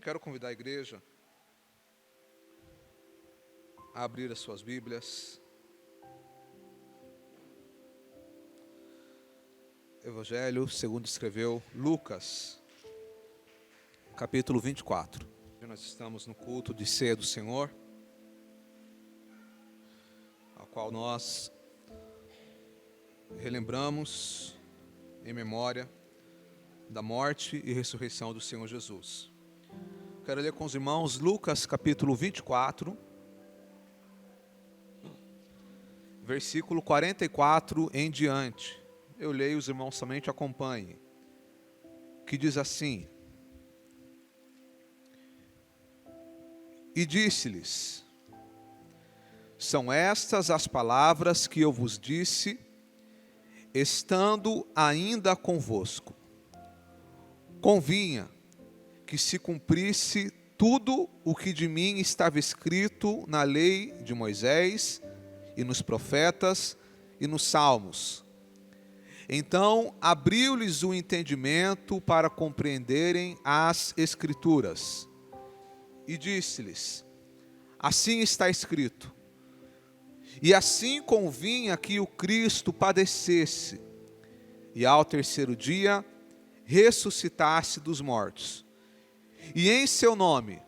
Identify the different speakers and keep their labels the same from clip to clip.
Speaker 1: Quero convidar a igreja a abrir as suas Bíblias. Evangelho segundo escreveu Lucas, capítulo 24. Nós estamos no culto de ceia do Senhor, ao qual nós relembramos em memória da morte e ressurreição do Senhor Jesus. Quero ler com os irmãos Lucas capítulo 24, versículo 44 em diante. Eu leio, os irmãos somente acompanhem. Que diz assim: E disse-lhes: São estas as palavras que eu vos disse, estando ainda convosco. Convinha que se cumprisse tudo o que de mim estava escrito na lei de Moisés, e nos profetas, e nos salmos. Então abriu-lhes o entendimento para compreenderem as Escrituras. E disse-lhes: Assim está escrito, e assim convinha que o Cristo padecesse, e ao terceiro dia ressuscitasse dos mortos, e em seu nome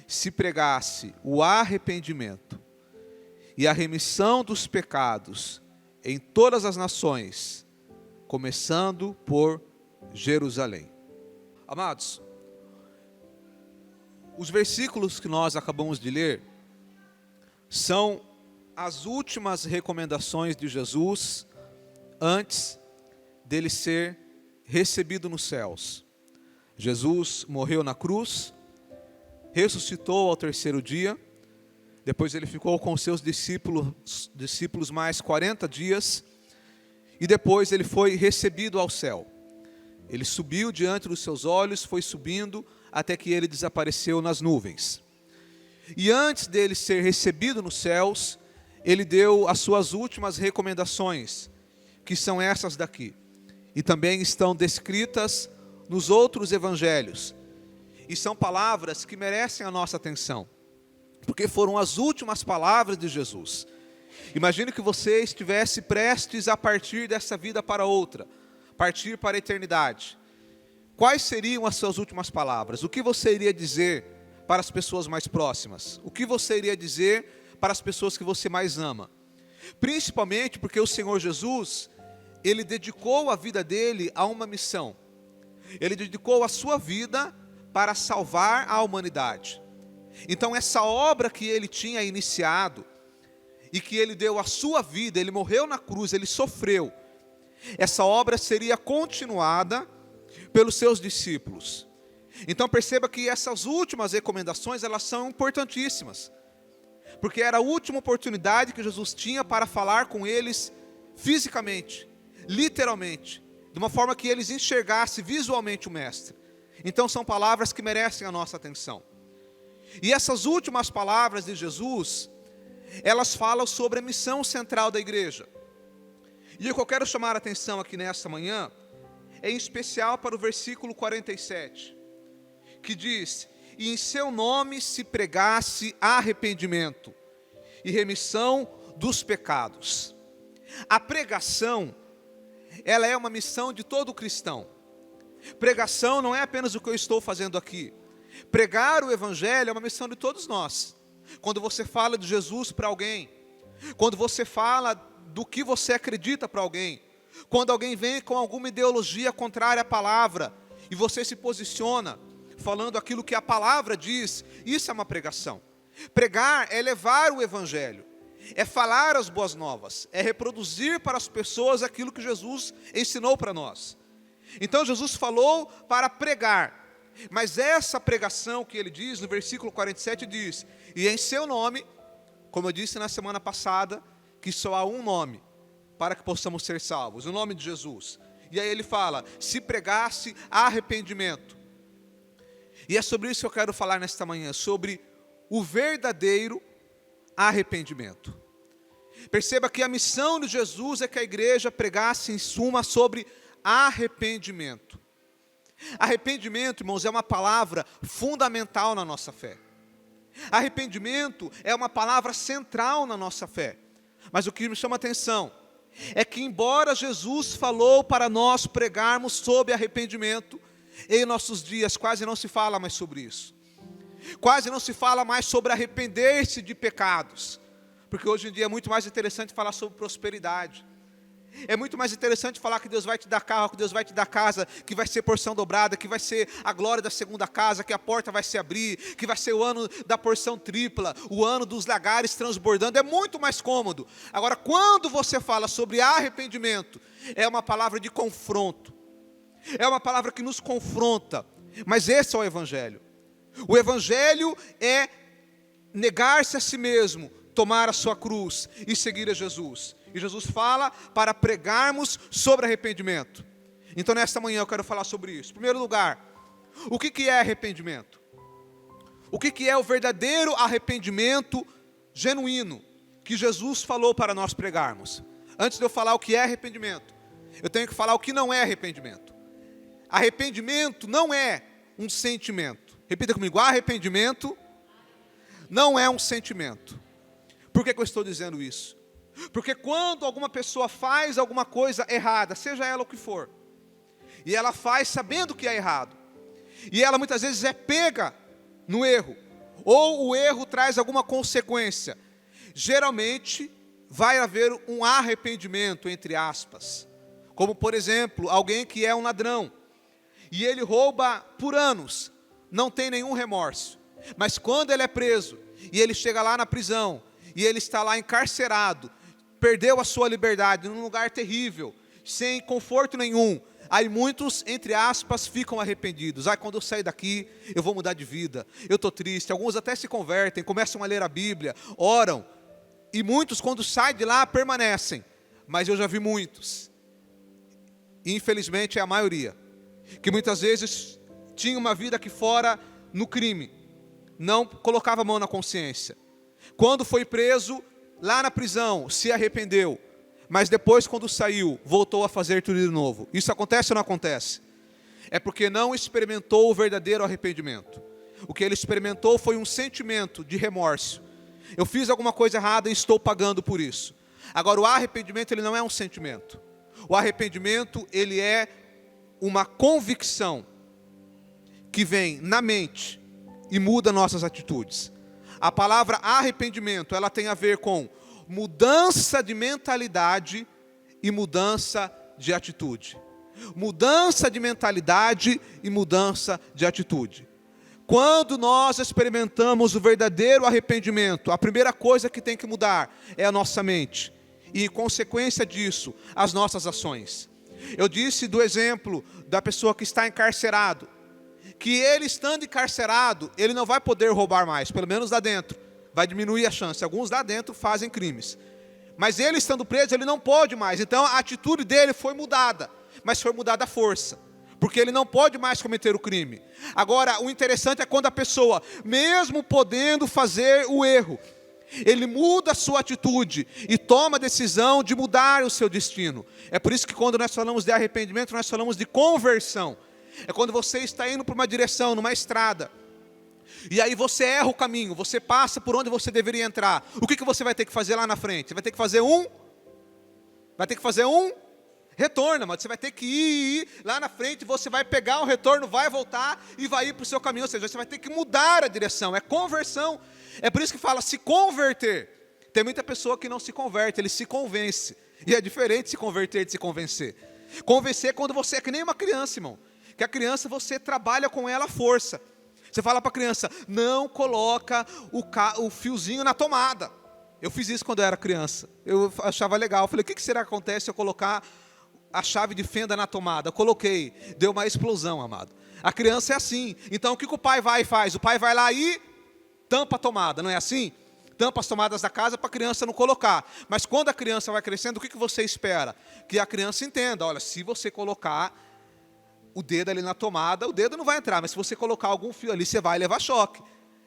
Speaker 1: se pregasse o arrependimento e a remissão dos pecados em todas as nações, começando por Jerusalém. Amados, os versículos que nós acabamos de ler são as últimas recomendações de Jesus antes dele ser recebido nos céus. Jesus morreu na cruz, ressuscitou ao terceiro dia, depois ele ficou com seus discípulos mais 40 dias, e depois ele foi recebido ao céu. Ele subiu diante dos seus olhos, foi subindo até que ele desapareceu nas nuvens. E antes dele ser recebido nos céus, ele deu as suas últimas recomendações, que são essas daqui. E também estão descritas nos outros evangelhos. E são palavras que merecem a nossa atenção, porque foram as últimas palavras de Jesus. Imagine que você estivesse prestes a partir dessa vida para outra, partir para a eternidade. Quais seriam as suas últimas palavras? O que você iria dizer para as pessoas mais próximas? O que você iria dizer para as pessoas que você mais ama? Principalmente porque o Senhor Jesus, Ele dedicou a vida dele a uma missão. Ele dedicou a sua vida para salvar a humanidade. Então essa obra que ele tinha iniciado, e que ele deu a sua vida, ele morreu na cruz, ele sofreu, essa obra seria continuada pelos seus discípulos. Então perceba que essas últimas recomendações, elas são importantíssimas, porque era a última oportunidade que Jesus tinha para falar com eles fisicamente, literalmente, de uma forma que eles enxergassem visualmente o Mestre. Então são palavras que merecem a nossa atenção. E essas últimas palavras de Jesus, elas falam sobre a missão central da igreja. E o que eu quero chamar a atenção aqui nesta manhã, é em especial para o versículo 47, que diz: E em seu nome se pregasse arrependimento e remissão dos pecados. A pregação, ela é uma missão de todo cristão. Pregação não é apenas o que eu estou fazendo aqui. Pregar o Evangelho é uma missão de todos nós. Quando você fala de Jesus para alguém, quando você fala do que você acredita para alguém, quando alguém vem com alguma ideologia contrária à palavra, e você se posiciona, falando aquilo que a palavra diz, isso é uma pregação. Pregar é levar o Evangelho, é falar as boas novas, é reproduzir para as pessoas aquilo que Jesus ensinou para nós. Então Jesus falou para pregar, mas essa pregação que ele diz, no versículo 47 diz: E em seu nome, como eu disse na semana passada, que só há um nome para que possamos ser salvos, o nome de Jesus. E aí ele fala: se pregasse arrependimento. E é sobre isso que eu quero falar nesta manhã, sobre o verdadeiro arrependimento. Perceba que a missão de Jesus é que a igreja pregasse em suma sobre arrependimento. Arrependimento, irmãos, é uma palavra fundamental na nossa fé. Arrependimento é uma palavra central na nossa fé. Mas o que me chama a atenção é que, embora Jesus falou para nós pregarmos sobre arrependimento, em nossos dias quase não se fala mais sobre isso. Quase não se fala mais sobre arrepender-se de pecados. Porque hoje em dia é muito mais interessante falar sobre prosperidade. É muito mais interessante falar que Deus vai te dar carro, que Deus vai te dar casa, que vai ser porção dobrada, que vai ser a glória da segunda casa, que a porta vai se abrir, que vai ser o ano da porção tripla, o ano dos lagares transbordando. É muito mais cômodo. Agora, quando você fala sobre arrependimento, é uma palavra de confronto. É uma palavra que nos confronta. Mas esse é o Evangelho. O Evangelho é negar-se a si mesmo, tomar a sua cruz e seguir a Jesus. E Jesus fala para pregarmos sobre arrependimento. Então nesta manhã eu quero falar sobre isso. Em primeiro lugar, o que é arrependimento? O que é o verdadeiro arrependimento genuíno que Jesus falou para nós pregarmos? Antes de eu falar o que é arrependimento, eu tenho que falar o que não é arrependimento. Arrependimento não é um sentimento. Repita comigo, arrependimento não é um sentimento. Por que eu estou dizendo isso? Porque quando alguma pessoa faz alguma coisa errada, seja ela o que for, e ela faz sabendo que é errado, e ela muitas vezes é pega no erro, ou o erro traz alguma consequência, geralmente vai haver um arrependimento, entre aspas. Como por exemplo, alguém que é um ladrão, e ele rouba por anos, não tem nenhum remorso, mas quando ele é preso, e ele chega lá na prisão, e ele está lá encarcerado, perdeu a sua liberdade num lugar terrível, sem conforto nenhum, aí muitos, entre aspas, ficam arrependidos. Quando eu sair daqui, eu vou mudar de vida, eu estou triste. Alguns até se convertem, começam a ler a Bíblia, oram, e muitos quando saem de lá permanecem. Mas eu já vi muitos, infelizmente é a maioria, que muitas vezes tinha uma vida aqui fora no crime, não colocava a mão na consciência. Quando foi preso, lá na prisão, se arrependeu, mas depois quando saiu, voltou a fazer tudo de novo. Isso acontece ou não acontece? É porque não experimentou o verdadeiro arrependimento. O que ele experimentou foi um sentimento de remorso. Eu fiz alguma coisa errada e estou pagando por isso. Agora, o arrependimento ele não é um sentimento. O arrependimento ele é uma convicção que vem na mente e muda nossas atitudes. A palavra arrependimento, ela tem a ver com mudança de mentalidade e mudança de atitude. Mudança de mentalidade e mudança de atitude. Quando nós experimentamos o verdadeiro arrependimento, a primeira coisa que tem que mudar é a nossa mente. E, em consequência disso, as nossas ações. Eu disse do exemplo da pessoa que está encarcerado, que ele estando encarcerado, ele não vai poder roubar mais, pelo menos lá dentro, vai diminuir a chance. Alguns lá dentro fazem crimes, mas ele estando preso, ele não pode mais. Então a atitude dele foi mudada, mas foi mudada à força, porque ele não pode mais cometer o crime. Agora, o interessante é quando a pessoa, mesmo podendo fazer o erro, ele muda a sua atitude e toma a decisão de mudar o seu destino. É por isso que quando nós falamos de arrependimento, nós falamos de conversão. É quando você está indo para uma direção, numa estrada, e aí você erra o caminho, você passa por onde você deveria entrar. O que você vai ter que fazer lá na frente? Você vai ter que fazer um retorno, mas você vai ter que ir lá na frente, você vai pegar o retorno, vai voltar e vai ir para o seu caminho. Ou seja, você vai ter que mudar a direção, é conversão. É por isso que fala se converter. Tem muita pessoa que não se converte, ele se convence. E é diferente se converter de se convencer. Convencer é quando você é que nem uma criança, irmão. Que a criança você trabalha com ela à força. Você fala para a criança, não coloca o fiozinho na tomada. Eu fiz isso quando eu era criança. Eu achava legal. Eu falei, o que será que acontece se eu colocar a chave de fenda na tomada? Eu coloquei, deu uma explosão, amado. A criança é assim. Então o que o pai vai e faz? O pai vai lá e tampa a tomada, não é assim? Tampa as tomadas da casa para a criança não colocar. Mas quando a criança vai crescendo, o que você espera? Que a criança entenda, olha, se você colocar o dedo ali na tomada, o dedo não vai entrar, mas se você colocar algum fio ali, você vai levar choque.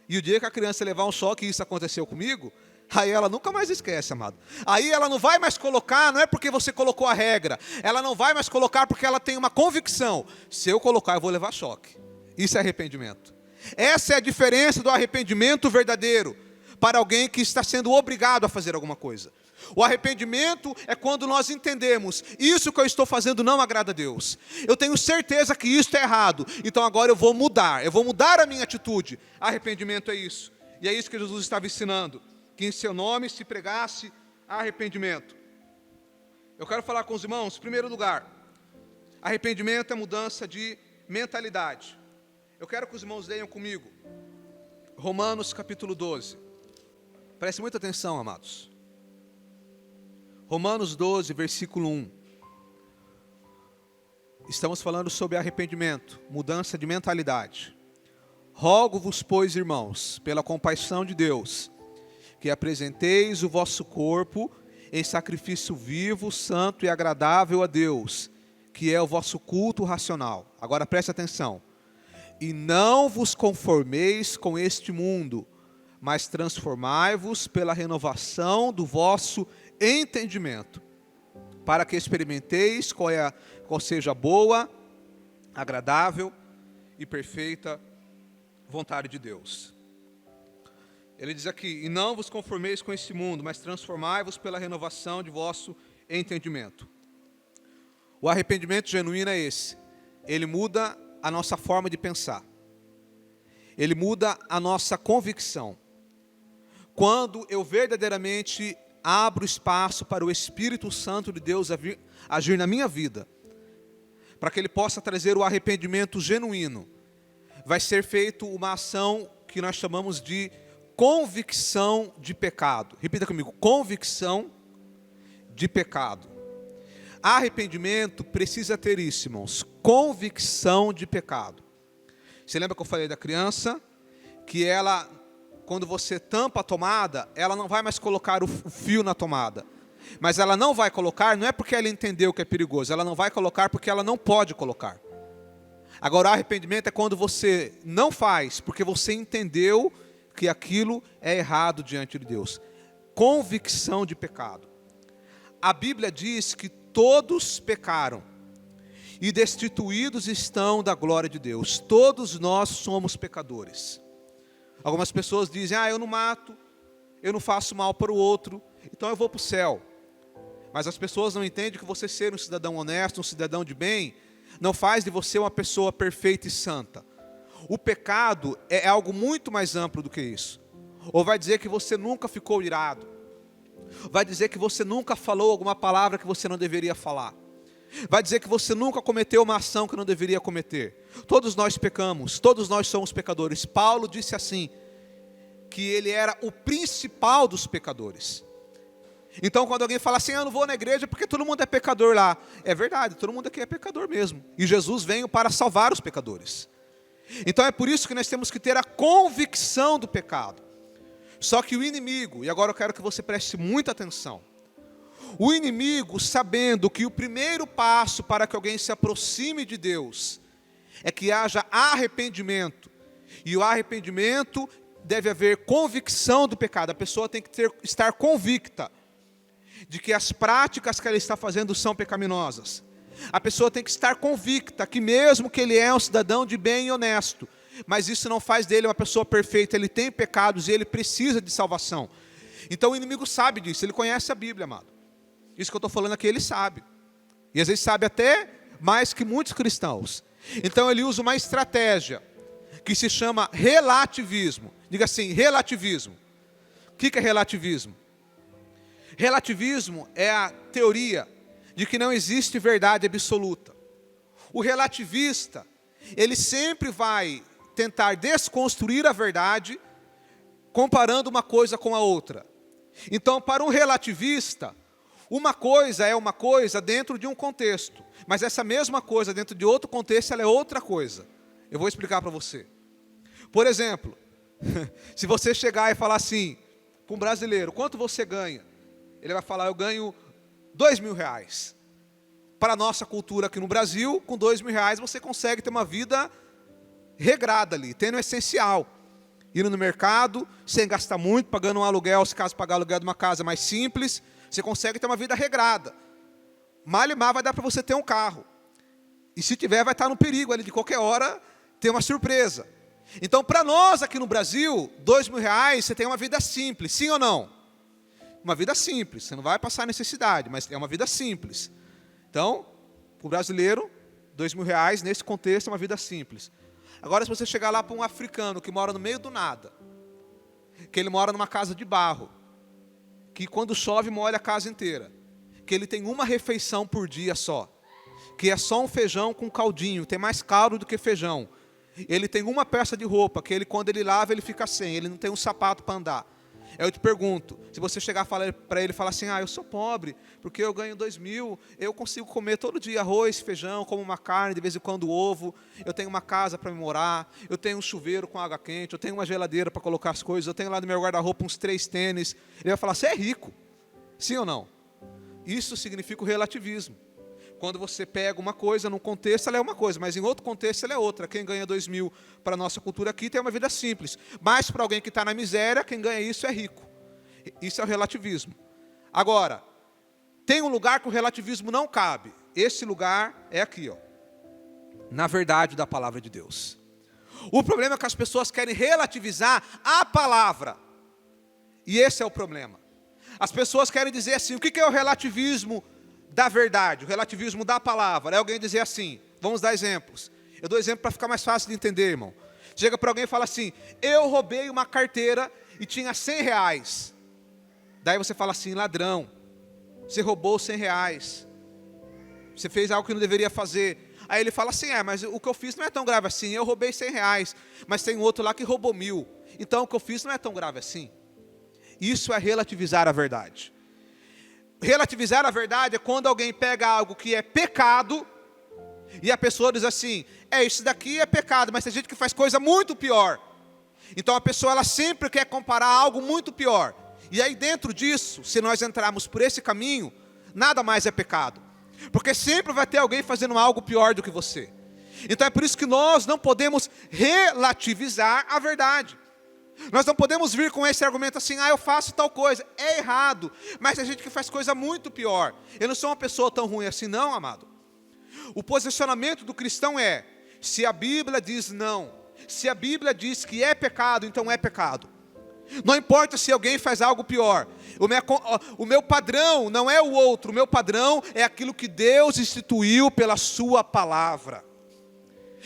Speaker 1: E o dia que a criança levar um choque, e isso aconteceu comigo, Aí ela nunca mais esquece, amado. Aí ela não vai mais colocar, não é porque você colocou a regra. Ela não vai mais colocar porque ela tem uma convicção. Se eu colocar, eu vou levar choque. Isso é arrependimento. Essa é a diferença do arrependimento verdadeiro para alguém que está sendo obrigado a fazer alguma coisa. O arrependimento é quando nós entendemos, isso que eu estou fazendo não agrada a Deus. Eu tenho certeza que isso é errado, então agora eu vou mudar a minha atitude. Arrependimento é isso. E é isso que Jesus estava ensinando, que em seu nome se pregasse arrependimento. Eu quero falar com os irmãos, em primeiro lugar, arrependimento é mudança de mentalidade. Eu quero que os irmãos leiam comigo Romanos capítulo 12. Preste muita atenção, amados. Romanos 12, versículo 1. Estamos falando sobre arrependimento, mudança de mentalidade. Rogo-vos, pois, irmãos, pela compaixão de Deus, que apresenteis o vosso corpo em sacrifício vivo, santo e agradável a Deus, que é o vosso culto racional. Agora preste atenção. E não vos conformeis com este mundo, mas transformai-vos pela renovação do vosso entendimento, para que experimenteis qual seja a boa, agradável e perfeita vontade de Deus. Ele diz aqui, e não vos conformeis com este mundo, mas transformai-vos pela renovação de vosso entendimento. O arrependimento genuíno é esse. Ele muda a nossa forma de pensar. Ele muda a nossa convicção. Quando eu verdadeiramente abro espaço para o Espírito Santo de Deus agir na minha vida, para que Ele possa trazer o arrependimento genuíno, vai ser feita uma ação que nós chamamos de convicção de pecado. Repita comigo, convicção de pecado. Arrependimento precisa ter isso, irmãos, convicção de pecado. Você lembra que eu falei da criança? Que ela, quando você tampa a tomada, ela não vai mais colocar o fio na tomada. Mas ela não vai colocar, não é porque ela entendeu que é perigoso, ela não vai colocar porque ela não pode colocar. Agora, o arrependimento é quando você não faz, porque você entendeu que aquilo é errado diante de Deus. Convicção de pecado. A Bíblia diz que todos pecaram e destituídos estão da glória de Deus. Todos nós somos pecadores. Algumas pessoas dizem, eu não mato, eu não faço mal para o outro, então eu vou para o céu. Mas as pessoas não entendem que você ser um cidadão honesto, um cidadão de bem, não faz de você uma pessoa perfeita e santa. O pecado é algo muito mais amplo do que isso. Ou vai dizer que você nunca ficou irado. Vai dizer que você nunca falou alguma palavra que você não deveria falar. Vai dizer que você nunca cometeu uma ação que não deveria cometer. Todos nós pecamos, todos nós somos pecadores. Paulo disse assim, que ele era o principal dos pecadores. Então quando alguém fala assim, eu não vou na igreja porque todo mundo é pecador lá. É verdade, todo mundo aqui é pecador mesmo. E Jesus veio para salvar os pecadores. Então é por isso que nós temos que ter a convicção do pecado. Só que o inimigo, e agora eu quero que você preste muita atenção. O inimigo, sabendo que o primeiro passo para que alguém se aproxime de Deus é que haja arrependimento. E o arrependimento deve haver convicção do pecado. A pessoa tem que estar convicta de que as práticas que ela está fazendo são pecaminosas. A pessoa tem que estar convicta que mesmo que ele é um cidadão de bem e honesto, mas isso não faz dele uma pessoa perfeita, ele tem pecados e ele precisa de salvação. Então o inimigo sabe disso, ele conhece a Bíblia, amado. Isso que eu estou falando aqui, ele sabe. E às vezes sabe até mais que muitos cristãos. Então ele usa uma estratégia que se chama relativismo. Diga assim, relativismo. O que é relativismo? Relativismo é a teoria de que não existe verdade absoluta. O relativista, ele sempre vai tentar desconstruir a verdade, comparando uma coisa com a outra. Então, para um relativista, uma coisa é uma coisa dentro de um contexto, mas essa mesma coisa dentro de outro contexto, ela é outra coisa. Eu vou explicar para você. Por exemplo, se você chegar e falar assim, para um brasileiro, quanto você ganha? Ele vai falar, eu ganho R$2.000. Para a nossa cultura aqui no Brasil, com R$2.000 você consegue ter uma vida regrada ali, tendo o essencial. indo no mercado, sem gastar muito, pagando um aluguel, se caso pagar aluguel de uma casa mais simples, você consegue ter uma vida regrada. Mal e mal vai dar para você ter um carro. E se tiver, vai estar no perigo ali de qualquer hora ter uma surpresa. Então, para nós aqui no Brasil, R$2.000, você tem uma vida simples, sim ou não? Uma vida simples, você não vai passar necessidade, mas é uma vida simples. Então, para o brasileiro, R$2.000, nesse contexto, é uma vida simples. Agora, se você chegar lá para um africano que mora no meio do nada, que ele mora numa casa de barro, que quando chove molha a casa inteira, que ele tem uma refeição por dia só, que é só um feijão com caldinho, tem mais caldo do que feijão. Ele tem uma peça de roupa, que ele, quando ele lava, ele fica sem, ele não tem um sapato para andar. Eu te pergunto, se você chegar para ele e falar assim, eu sou pobre, porque eu ganho 2.000, eu consigo comer todo dia arroz, feijão, como uma carne, de vez em quando ovo, eu tenho uma casa para me morar, eu tenho um chuveiro com água quente, eu tenho uma geladeira para colocar as coisas, eu tenho lá no meu guarda-roupa uns 3 tênis. Ele vai falar, você é rico, sim ou não? Isso significa o relativismo. Quando você pega uma coisa, num contexto ela é uma coisa, mas em outro contexto ela é outra. Quem ganha 2.000 para a nossa cultura aqui tem uma vida simples. Mas para alguém que está na miséria, quem ganha isso é rico. Isso é o relativismo. Agora, tem um lugar que o relativismo não cabe. Esse lugar é aqui, ó, na verdade da palavra de Deus. O problema é que as pessoas querem relativizar a palavra. E esse é o problema. As pessoas querem dizer assim, o que é o relativismo da verdade, o relativismo da palavra? É alguém dizer assim, vamos dar exemplos. Eu dou exemplo para ficar mais fácil de entender, irmão. Chega para alguém e fala assim, eu roubei uma carteira e tinha R$100. Daí você fala assim, ladrão, você roubou R$100. Você fez algo que não deveria fazer. Aí ele fala assim, mas o que eu fiz não é tão grave assim, eu roubei R$100, mas tem outro lá que roubou 1.000. Então o que eu fiz não é tão grave assim. Isso é relativizar a verdade. Relativizar a verdade é quando alguém pega algo que é pecado e a pessoa diz assim, isso daqui é pecado, mas tem gente que faz coisa muito pior. Então a pessoa ela sempre quer comparar algo muito pior. E aí dentro disso, se nós entrarmos por esse caminho, nada mais é pecado. Porque sempre vai ter alguém fazendo algo pior do que você. Então é por isso que nós não podemos relativizar a verdade. Nós não podemos vir com esse argumento assim, eu faço tal coisa, é errado, mas tem gente que faz coisa muito pior. Eu não sou uma pessoa tão ruim assim não, amado. O posicionamento do cristão é, se a Bíblia diz não, se a Bíblia diz que é pecado, então é pecado. Não importa se alguém faz algo pior. O meu padrão não é o outro, o meu padrão é aquilo que Deus instituiu pela sua palavra.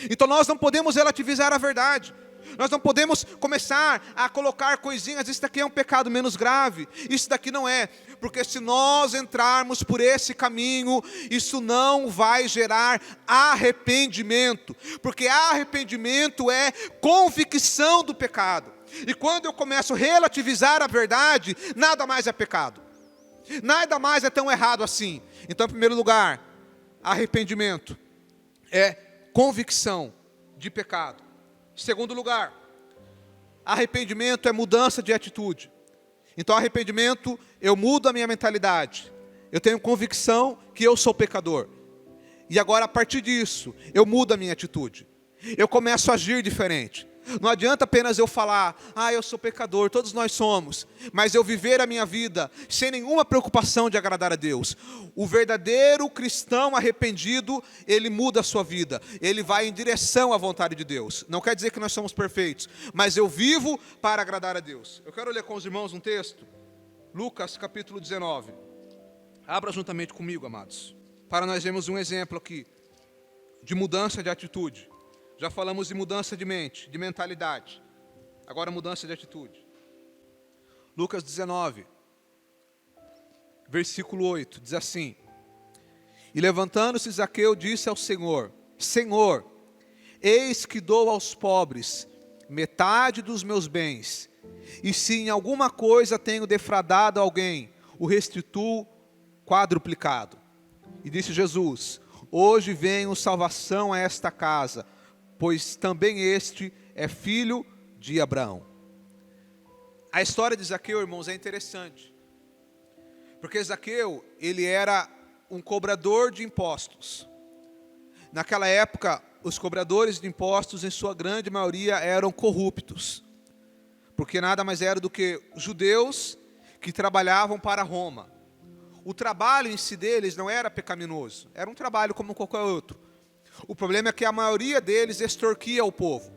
Speaker 1: Então nós não podemos relativizar a verdade. Nós não podemos começar a colocar coisinhas, isso daqui é um pecado menos grave, isso daqui não é. Porque se nós entrarmos por esse caminho, isso não vai gerar arrependimento. Porque arrependimento é convicção do pecado. E quando eu começo a relativizar a verdade, nada mais é pecado. Nada mais é tão errado assim. Então, em primeiro lugar, arrependimento é convicção de pecado. Segundo lugar, arrependimento é mudança de atitude. Então arrependimento, eu mudo a minha mentalidade. Eu tenho convicção que eu sou pecador. E agora a partir disso, eu mudo a minha atitude. Eu começo a agir diferente. Não adianta apenas eu falar, eu sou pecador, todos nós somos. Mas eu viver a minha vida sem nenhuma preocupação de agradar a Deus. O verdadeiro cristão arrependido, ele muda a sua vida. Ele vai em direção à vontade de Deus. Não quer dizer que nós somos perfeitos, mas eu vivo para agradar a Deus. Eu quero ler com os irmãos um texto. Lucas capítulo 19. Abra juntamente comigo, amados. Para nós vermos um exemplo aqui de mudança de atitude. Já falamos de mudança de mente, de mentalidade. Agora mudança de atitude. Lucas 19, versículo 8, diz assim: E levantando-se Zaqueu disse ao Senhor, Senhor, eis que dou aos pobres metade dos meus bens, e se em alguma coisa tenho defraudado alguém, o restituo quadruplicado. E disse Jesus, hoje venho salvação a esta casa, pois também este é filho de Abraão. A história de Zaqueu, irmãos, é interessante. Porque Zaqueu, ele era um cobrador de impostos. Naquela época, os cobradores de impostos, em sua grande maioria, eram corruptos. porque nada mais era do que judeus que trabalhavam para Roma. O trabalho em si deles não era pecaminoso, era um trabalho como qualquer outro. O problema é que a maioria deles extorquia o povo.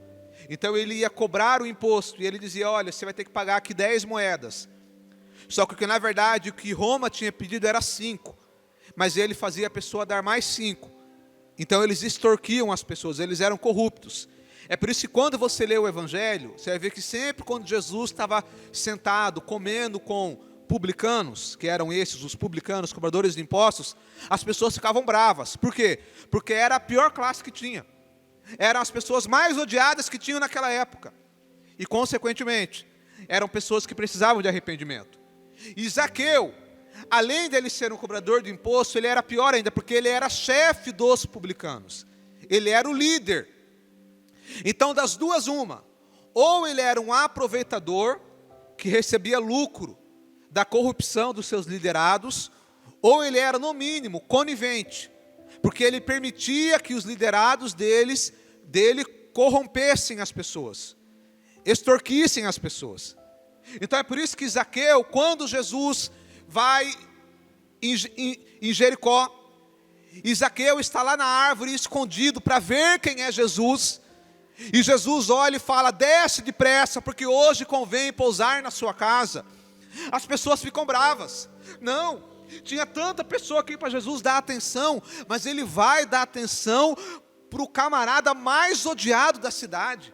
Speaker 1: Então ele ia cobrar o imposto e ele dizia, olha, você vai ter que pagar aqui 10 moedas. Só que na verdade o que Roma tinha pedido era 5, mas ele fazia a pessoa dar mais 5. Então eles extorquiam as pessoas, eles eram corruptos. É por isso que quando você lê o Evangelho, você vai ver que sempre quando Jesus estava sentado, comendo com publicanos, que eram esses, os publicanos, cobradores de impostos, as pessoas ficavam bravas. Por quê? Porque era a pior classe que tinha. Eram as pessoas mais odiadas que tinham naquela época. E consequentemente, eram pessoas que precisavam de arrependimento. E Zaqueu, além dele ser um cobrador de imposto, ele era pior ainda, porque ele era chefe dos publicanos. Ele era o líder. Então, das duas, uma. Ou ele era um aproveitador, que recebia lucro da corrupção dos seus liderados, ou ele era, no mínimo, conivente, porque ele permitia que os liderados dele corrompessem as pessoas, extorquissem as pessoas. Então é por isso que Zaqueu, quando Jesus vai em Jericó, e Zaqueu está lá na árvore escondido para ver quem é Jesus, e Jesus olha e fala, desce depressa, porque hoje convém pousar na sua casa. As pessoas ficam bravas. Não, tinha tanta pessoa aqui para Jesus dar atenção, mas ele vai dar atenção para o camarada mais odiado da cidade,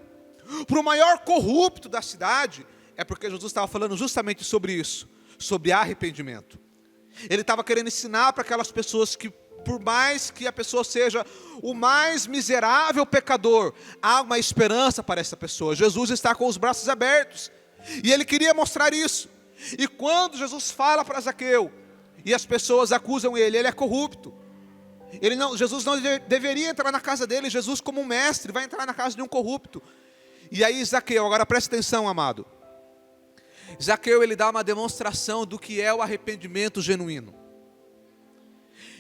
Speaker 1: para o maior corrupto da cidade. É porque Jesus estava falando justamente sobre isso, sobre arrependimento. Ele estava querendo ensinar para aquelas pessoas que, por mais que a pessoa seja o mais miserável pecador, há uma esperança para essa pessoa. Jesus está com os braços abertos, e ele queria mostrar isso. E quando Jesus fala para Zaqueu, e as pessoas acusam ele é corrupto. Jesus não deveria entrar na casa dele. Jesus, como um mestre, vai entrar na casa de um corrupto. E aí Zaqueu, agora presta atenção, amado. Zaqueu, ele dá uma demonstração do que é o arrependimento genuíno.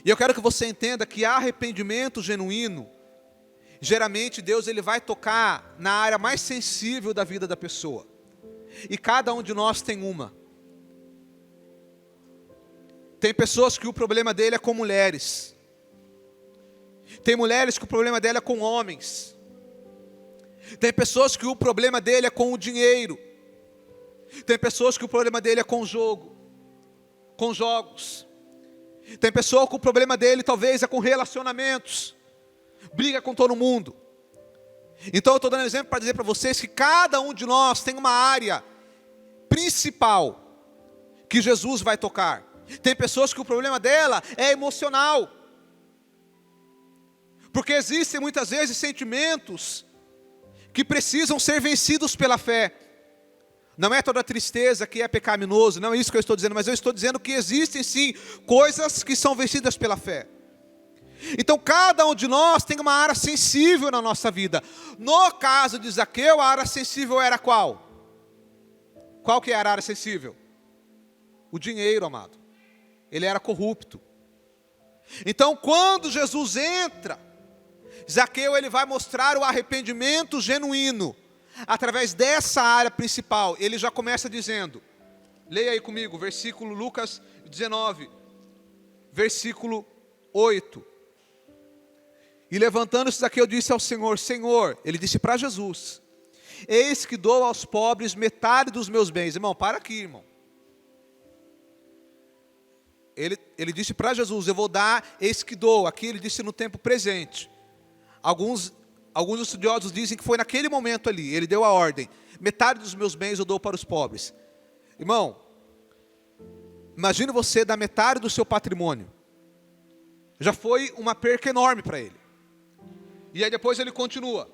Speaker 1: E eu quero que você entenda que arrependimento genuíno, geralmente Deus ele vai tocar na área mais sensível da vida da pessoa. E cada um de nós tem uma. Tem pessoas que o problema dele é com mulheres. Tem mulheres que o problema dela é com homens. Tem pessoas que o problema dele é com o dinheiro. Tem pessoas que o problema dele é com o jogo, com jogos. Tem pessoa que o problema dele talvez é com relacionamentos. Briga com todo mundo. Então eu estou dando um exemplo para dizer para vocês que cada um de nós tem uma área principal que Jesus vai tocar. Tem pessoas que o problema dela é emocional. Porque existem muitas vezes sentimentos que precisam ser vencidos pela fé. Não é toda tristeza que é pecaminoso, não é isso que eu estou dizendo, mas eu estou dizendo que existem sim coisas que são vencidas pela fé. Então cada um de nós tem uma área sensível na nossa vida. No caso de Zaqueu, a área sensível era qual? Qual que era a área sensível? O dinheiro, amado. Ele era corrupto. Então quando Jesus entra, Zaqueu ele vai mostrar o arrependimento genuíno. Através dessa área principal, ele já começa dizendo, leia aí comigo, versículo Lucas 19, versículo 8. E levantando-se Zaqueu disse ao Senhor, Senhor, ele disse para Jesus, eis que dou aos pobres metade dos meus bens. Irmão, para aqui, irmão. Ele disse para Jesus, eu vou dar, eis que dou. Aqui ele disse no tempo presente. Alguns estudiosos dizem que foi naquele momento ali, ele deu a ordem, metade dos meus bens eu dou para os pobres. Irmão, imagine você dar metade do seu patrimônio. Já foi uma perca enorme para ele. E aí depois ele continua.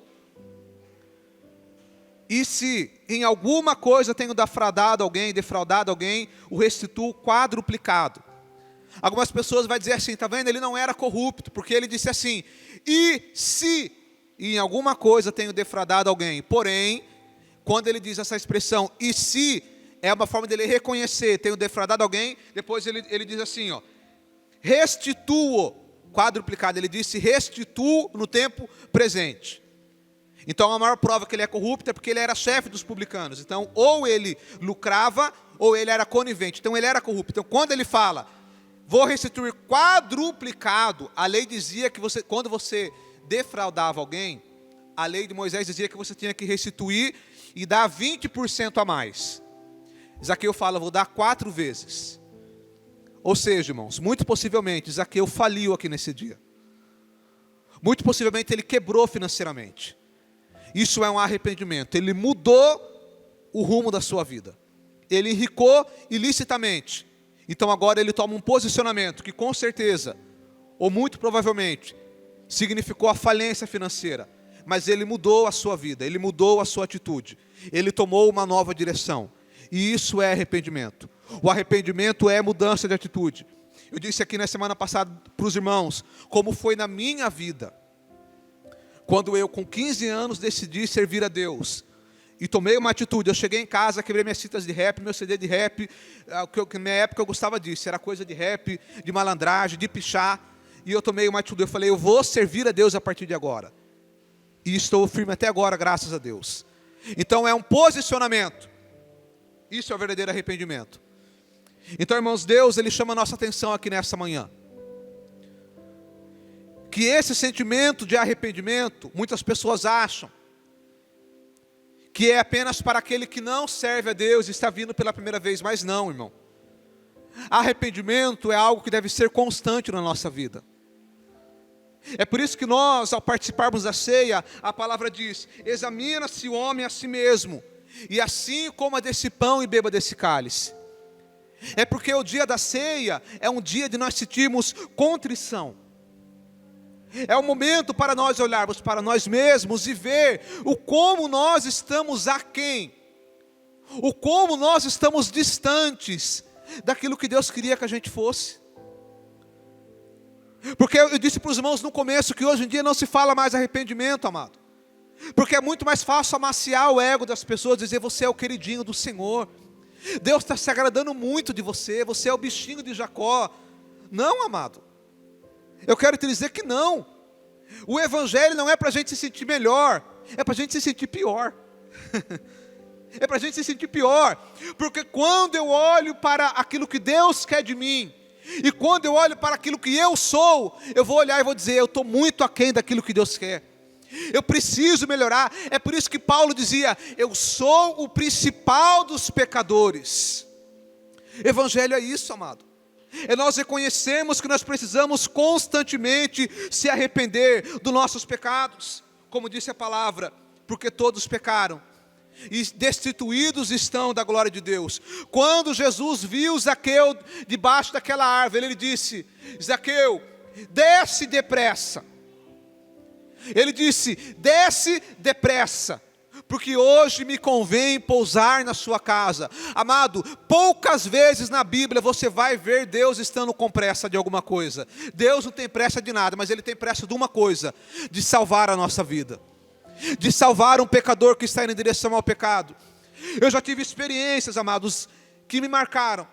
Speaker 1: E se em alguma coisa tenho defraudado alguém, o restituo quadruplicado. Algumas pessoas vão dizer assim, está vendo? Ele não era corrupto, porque ele disse assim, e se em alguma coisa tenho defraudado alguém. Porém, quando ele diz essa expressão, e se, é uma forma dele reconhecer, tenho defraudado alguém, depois ele diz assim, ó, restituo, quadruplicado, ele disse restituo no tempo presente. Então a maior prova que ele é corrupto é porque ele era chefe dos publicanos. Então ou ele lucrava ou ele era conivente. Então ele era corrupto. Então quando ele fala, vou restituir quadruplicado, a lei dizia que quando você defraudava alguém, a lei de Moisés dizia que você tinha que restituir e dar 20% a mais. Zaqueu fala, vou dar 4 vezes. Ou seja, irmãos, muito possivelmente Zaqueu faliu aqui nesse dia. Muito possivelmente ele quebrou financeiramente. Isso é um arrependimento. Ele mudou o rumo da sua vida. Ele enricou ilicitamente. Então agora ele toma um posicionamento que com certeza, ou muito provavelmente, significou a falência financeira. Mas ele mudou a sua vida, ele mudou a sua atitude. Ele tomou uma nova direção. E isso é arrependimento. O arrependimento é mudança de atitude. Eu disse aqui na semana passada para os irmãos, como foi na minha vida. Quando eu com 15 anos decidi servir a Deus. E tomei uma atitude, eu cheguei em casa, quebrei minhas fitas de rap, meu CD de rap. Que na minha época eu gostava disso, era coisa de rap, de malandragem, de pichar. E eu tomei uma atitude, eu falei, eu vou servir a Deus a partir de agora. E estou firme até agora, graças a Deus. Então é um posicionamento. Isso é o verdadeiro arrependimento. Então, irmãos, Deus, Ele chama a nossa atenção aqui nessa manhã. Que esse sentimento de arrependimento, muitas pessoas acham que é apenas para aquele que não serve a Deus e está vindo pela primeira vez. Mas não, irmão. Arrependimento é algo que deve ser constante na nossa vida. É por isso que nós, ao participarmos da ceia, a palavra diz, examina-se o homem a si mesmo, e assim coma desse pão e beba desse cálice. É porque o dia da ceia é um dia de nós sentirmos contrição. É um momento para nós olharmos para nós mesmos e ver o como nós estamos aquém, o como nós estamos distantes daquilo que Deus queria que a gente fosse. Porque eu disse para os irmãos no começo que hoje em dia não se fala mais arrependimento, amado. Porque é muito mais fácil amaciar o ego das pessoas, dizer você é o queridinho do Senhor. Deus está se agradando muito de você, você é o bichinho de Jacó. Não, amado. Eu quero te dizer que não. O evangelho não é para a gente se sentir melhor, é para a gente se sentir pior. É para a gente se sentir pior. Porque quando eu olho para aquilo que Deus quer de mim, e quando eu olho para aquilo que eu sou, eu vou olhar e vou dizer, eu estou muito aquém daquilo que Deus quer. Eu preciso melhorar. É por isso que Paulo dizia, eu sou o principal dos pecadores. Evangelho é isso, amado. É nós reconhecermos que nós precisamos constantemente se arrepender dos nossos pecados. Como disse a palavra, porque todos pecaram e destituídos estão da glória de Deus. Quando Jesus viu Zaqueu debaixo daquela árvore, ele disse, Zaqueu, desce depressa. Ele disse, desce depressa, porque hoje me convém pousar na sua casa. Amado, poucas vezes na Bíblia você vai ver Deus estando com pressa de alguma coisa. Deus não tem pressa de nada, mas Ele tem pressa de uma coisa, de salvar a nossa vida. De salvar um pecador que está indo em direção ao pecado. Eu já tive experiências, amados, que me marcaram.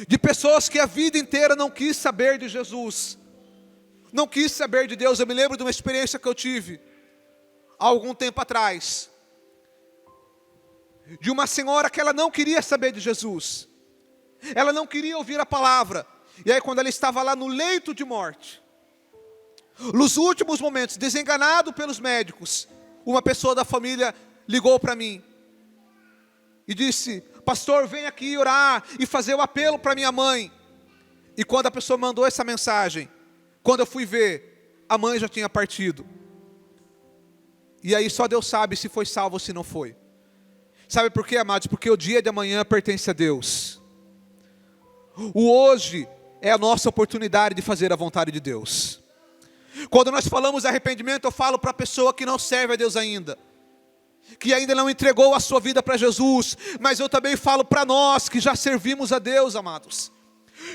Speaker 1: De pessoas que a vida inteira não quis saber de Jesus. Não quis saber de Deus. Eu me lembro de uma experiência que eu tive há algum tempo atrás. De uma senhora que ela não queria saber de Jesus. Ela não queria ouvir a palavra. E aí quando ela estava lá no leito de morte, nos últimos momentos, desenganado pelos médicos, uma pessoa da família ligou para mim e disse, pastor, vem aqui orar e fazer o apelo para minha mãe. E quando a pessoa mandou essa mensagem, quando eu fui ver, a mãe já tinha partido. E aí só Deus sabe se foi salvo ou se não foi. Sabe por quê, amados? Porque o dia de amanhã pertence a Deus. O hoje é a nossa oportunidade de fazer a vontade de Deus. Quando nós falamos de arrependimento, eu falo para a pessoa que não serve a Deus ainda, que ainda não entregou a sua vida para Jesus, mas eu também falo para nós que já servimos a Deus, amados.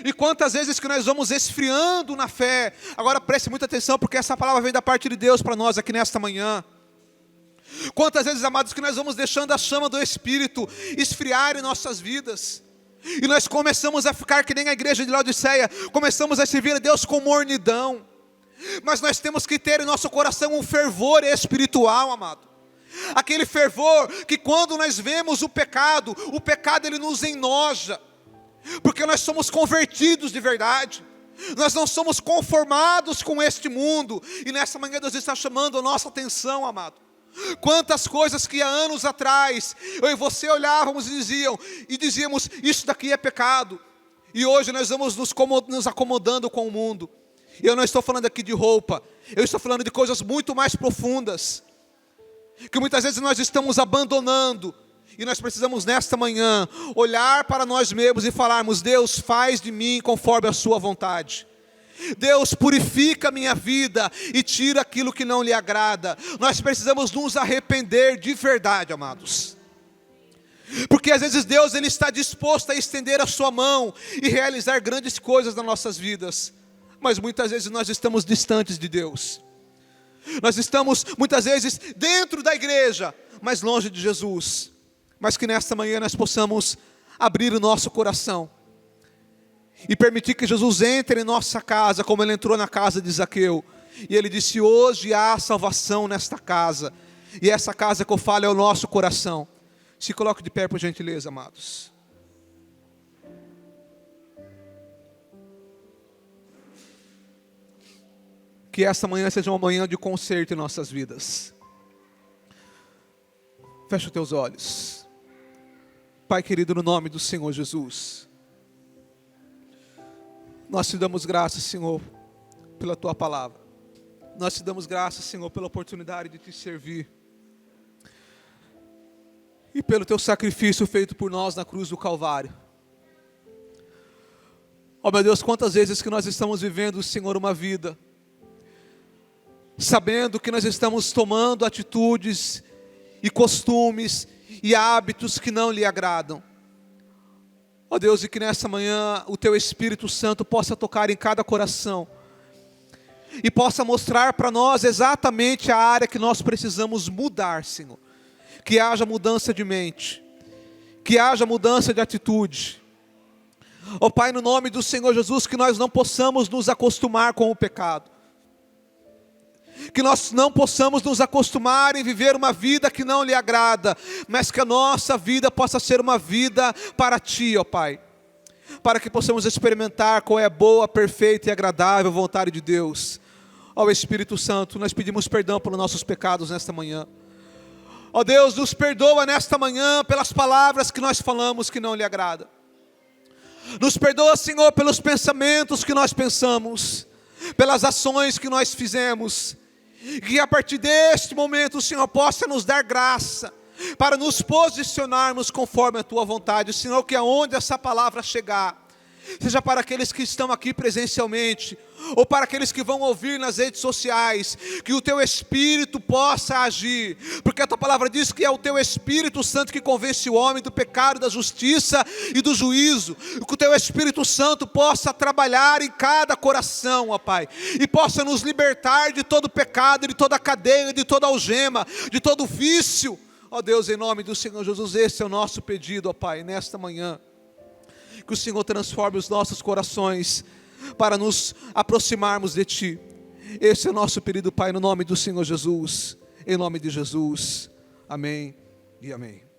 Speaker 1: E quantas vezes que nós vamos esfriando na fé. Agora preste muita atenção, porque essa palavra vem da parte de Deus para nós aqui nesta manhã. Quantas vezes, amados, que nós vamos deixando a chama do Espírito esfriar em nossas vidas, e nós começamos a ficar que nem a igreja de Laodiceia, começamos a servir a Deus com mornidão. Mas nós temos que ter em nosso coração um fervor espiritual, amado. Aquele fervor que quando nós vemos o pecado ele nos enoja. Porque nós somos convertidos de verdade. Nós não somos conformados com este mundo. E nessa manhã Deus está chamando a nossa atenção, amado. Quantas coisas que há anos atrás eu e você olhávamos e dizíamos, isso daqui é pecado. E hoje nós vamos nos acomodando com o mundo. E eu não estou falando aqui de roupa, eu estou falando de coisas muito mais profundas, que muitas vezes nós estamos abandonando. E nós precisamos nesta manhã olhar para nós mesmos e falarmos: Deus, faz de mim conforme a sua vontade. Deus, purifica a minha vida e tira aquilo que não lhe agrada. Nós precisamos nos arrepender de verdade, amados. Porque às vezes Deus ele está disposto a estender a sua mão e realizar grandes coisas nas nossas vidas. Mas muitas vezes nós estamos distantes de Deus. Nós estamos muitas vezes dentro da igreja, mas longe de Jesus. Mas que nesta manhã nós possamos abrir o nosso coração e permitir que Jesus entre em nossa casa, como ele entrou na casa de Zaqueu. E ele disse: hoje há salvação nesta casa. E essa casa que eu falo é o nosso coração. Se coloque de pé, por gentileza, amados. Que esta manhã seja uma manhã de conserto em nossas vidas. Fecha os teus olhos. Pai querido, no nome do Senhor Jesus, nós te damos graças, Senhor, pela tua palavra. Nós te damos graças, Senhor, pela oportunidade de te servir. E pelo teu sacrifício feito por nós na cruz do Calvário. Ó meu Deus, quantas vezes que nós estamos vivendo, Senhor, uma vida sabendo que nós estamos tomando atitudes e costumes e hábitos que não lhe agradam. Ó Deus, e que nessa manhã o teu Espírito Santo possa tocar em cada coração e possa mostrar para nós exatamente a área que nós precisamos mudar, Senhor. Que haja mudança de mente, que haja mudança de atitude. Ó Pai, no nome do Senhor Jesus, que nós não possamos nos acostumar com o pecado. Que nós não possamos nos acostumar em viver uma vida que não lhe agrada, mas que a nossa vida possa ser uma vida para Ti, ó Pai. Para que possamos experimentar qual é a boa, perfeita e agradável vontade de Deus. Ó Espírito Santo, nós pedimos perdão pelos nossos pecados nesta manhã. Ó Deus, nos perdoa nesta manhã pelas palavras que nós falamos que não lhe agrada. Nos perdoa, Senhor, pelos pensamentos que nós pensamos, pelas ações que nós fizemos. E que a partir deste momento o Senhor possa nos dar graça para nos posicionarmos conforme a tua vontade. Senhor, que aonde essa palavra chegar, seja para aqueles que estão aqui presencialmente, ou para aqueles que vão ouvir nas redes sociais, que o teu Espírito possa agir, porque a tua palavra diz que é o teu Espírito Santo que convence o homem do pecado, da justiça e do juízo. Que o teu Espírito Santo possa trabalhar em cada coração, ó Pai, e possa nos libertar de todo pecado, de toda cadeia, de toda algema, de todo vício. Ó Deus, em nome do Senhor Jesus, esse é o nosso pedido, ó Pai, nesta manhã. Que o Senhor transforme os nossos corações para nos aproximarmos de Ti. Esse é o nosso pedido, Pai, no nome do Senhor Jesus. Em nome de Jesus. Amém e amém.